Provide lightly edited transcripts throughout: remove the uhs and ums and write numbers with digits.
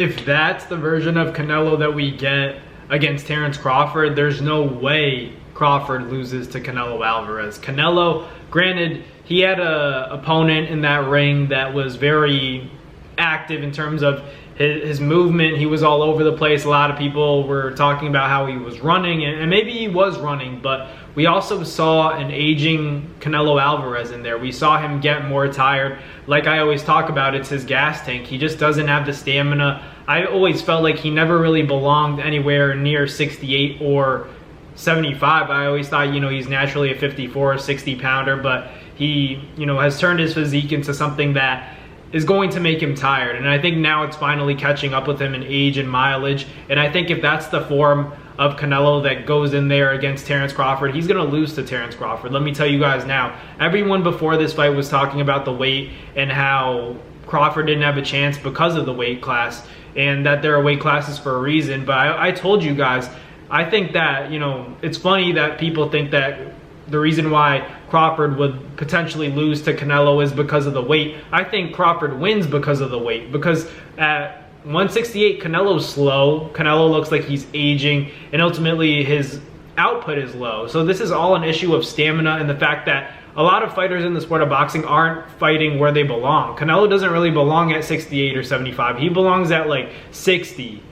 If that's the version of Canelo that we get against Terence Crawford, there's no way Crawford loses to Canelo Alvarez. Canelo, granted, he had a opponent in that ring that was very active in terms of his movement. He was all over the place. A lot of people were talking about how he was running, and maybe he was running, but we also saw an aging Canelo Alvarez in there. We saw him get more tired. Like I always talk about, it's his gas tank. He just doesn't have the stamina. I always felt like he never really belonged anywhere near 68 or 75. I always thought, he's naturally a 54 or 60 pounder, but he, has turned his physique into something that is going to make him tired. And I think now it's finally catching up with him in age and mileage. And I think if that's the form of Canelo that goes in there against Terence Crawford, he's going to lose to Terence Crawford. Let me tell you guys now, everyone before this fight was talking about the weight and how Crawford didn't have a chance because of the weight class, and that there are weight classes for a reason. But I told you guys, I think that, it's funny that people think that the reason why Crawford would potentially lose to Canelo is because of the weight. I think Crawford wins because of the weight, because at 168, Canelo's slow. Canelo looks like he's aging, and ultimately his output is low. So this is all an issue of stamina and the fact that a lot of fighters in the sport of boxing aren't fighting where they belong. Canelo doesn't really belong at 68 or 75. He belongs at like 60.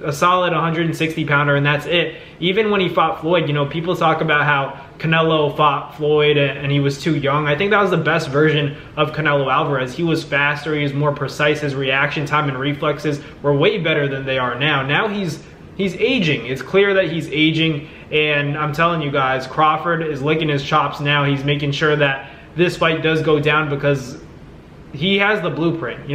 A solid 160 pounder, and that's it. Even when he fought Floyd, people talk about how Canelo fought Floyd and he was too young. I think that was the best version of Canelo Alvarez. He was faster, he was more precise, his reaction time and reflexes were way better than they are now. Now he's aging. It's clear that he's aging, and I'm telling you guys, Crawford is licking his chops now. He's making sure that this fight does go down because he has the blueprint.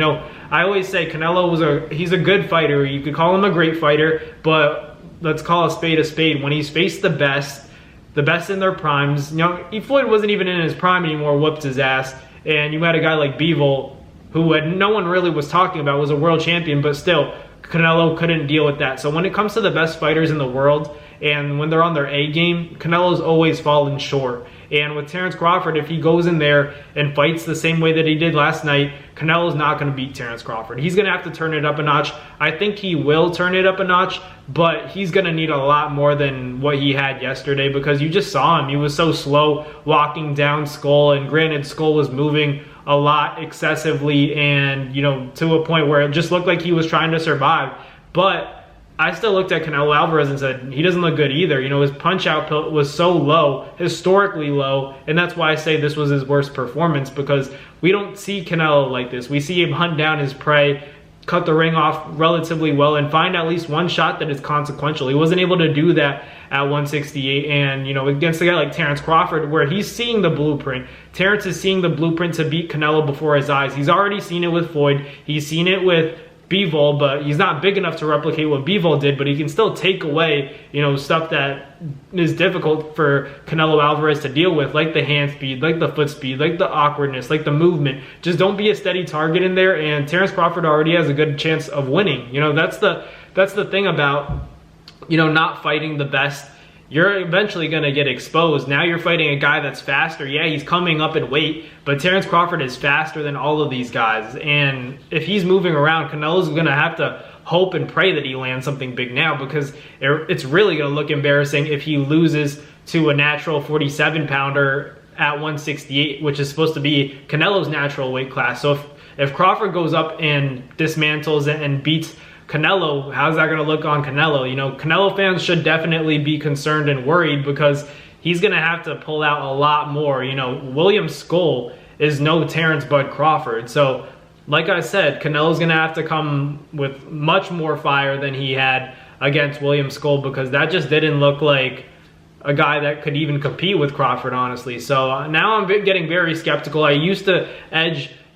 I always say Canelo he's a good fighter. You could call him a great fighter, but let's call a spade a spade. When he's faced the best in their primes, Floyd wasn't even in his prime anymore, whooped his ass. And you had a guy like Bivol, who no one really was talking about, was a world champion, but still, Canelo couldn't deal with that. So when it comes to the best fighters in the world, and when they're on their A game, Canelo's always fallen short. And with Terence Crawford, if he goes in there and fights the same way that he did last night, Canelo's not going to beat Terence Crawford. He's going to have to turn it up a notch. I think he will turn it up a notch, but he's going to need a lot more than what he had yesterday, because you just saw him. He was so slow walking down Skull, and granted, Skull was moving a lot excessively and, to a point where it just looked like he was trying to survive. But I still looked at Canelo Alvarez and said, he doesn't look good either. His punch output was so low, historically low, and that's why I say this was his worst performance, because we don't see Canelo like this. We see him hunt down his prey, cut the ring off relatively well, and find at least one shot that is consequential. He wasn't able to do that at 168, and against a guy like Terence Crawford, where he's seeing the blueprint. Terence is seeing the blueprint to beat Canelo before his eyes. He's already seen it with Floyd. He's seen it with Bivol, but he's not big enough to replicate what Bivol did, but he can still take away, stuff that is difficult for Canelo Alvarez to deal with, like the hand speed, like the foot speed, like the awkwardness, like the movement. Just don't be a steady target in there, and Terence Crawford already has a good chance of winning. That's the thing about, not fighting the best. You're eventually going to get exposed. Now you're fighting a guy that's faster. Yeah, he's coming up in weight, but Terence Crawford is faster than all of these guys. And if he's moving around, Canelo's going to have to hope and pray that he lands something big now, because it's really going to look embarrassing if he loses to a natural 47 pounder at 168, which is supposed to be Canelo's natural weight class. So if Crawford goes up and dismantles and beats Canelo, how's that going to look on Canelo? Canelo fans should definitely be concerned and worried, because he's going to have to pull out a lot more. William Skull is no Terence Bud Crawford. So, like I said, Canelo's going to have to come with much more fire than he had against William Skull, because that just didn't look like a guy that could even compete with Crawford, honestly. So now I'm getting very skeptical. I used to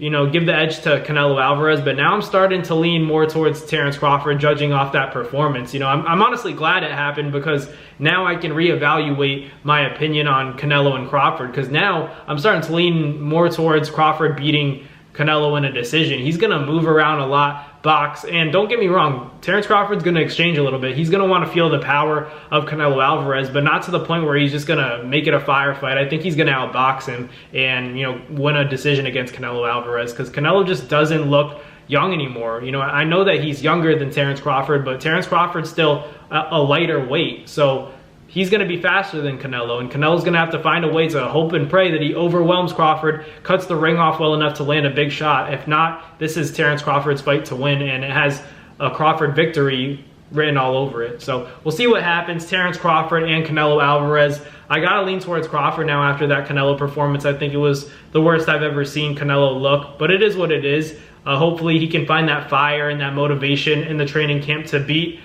give the edge to Canelo Alvarez, but now I'm starting to lean more towards Terence Crawford, judging off that performance. I'm honestly glad it happened, because now I can reevaluate my opinion on Canelo and Crawford, because now I'm starting to lean more towards Crawford beating Canelo in a decision. He's going to move around a lot, box, and don't get me wrong, Terence Crawford's going to exchange a little bit. He's going to want to feel the power of Canelo Alvarez, but not to the point where he's just going to make it a firefight. I think he's going to outbox him and win a decision against Canelo Alvarez, because Canelo just doesn't look young anymore. You know, I know that he's younger than Terence Crawford, but Terence Crawford's still a lighter weight. So he's going to be faster than Canelo, and Canelo's going to have to find a way to hope and pray that he overwhelms Crawford, cuts the ring off well enough to land a big shot. If not, this is Terence Crawford's fight to win, and it has a Crawford victory written all over it. So we'll see what happens. Terence Crawford and Canelo Alvarez. I gotta lean towards Crawford now after that Canelo performance. I think it was the worst I've ever seen Canelo look, but it is what it is. Hopefully he can find that fire and that motivation in the training camp to beat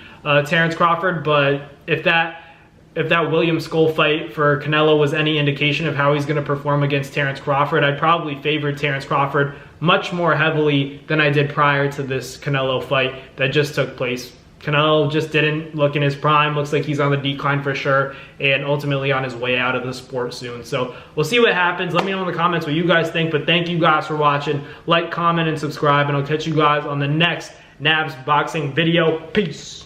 Terence Crawford. But if that William Skull fight for Canelo was any indication of how he's going to perform against Terence Crawford, I'd probably favor Terence Crawford much more heavily than I did prior to this Canelo fight that just took place. Canelo just didn't look in his prime. Looks like he's on the decline for sure, and ultimately on his way out of the sport soon. So we'll see what happens. Let me know in the comments what you guys think, but thank you guys for watching. Like, comment, and subscribe, and I'll catch you guys on the next Nabs boxing video. Peace.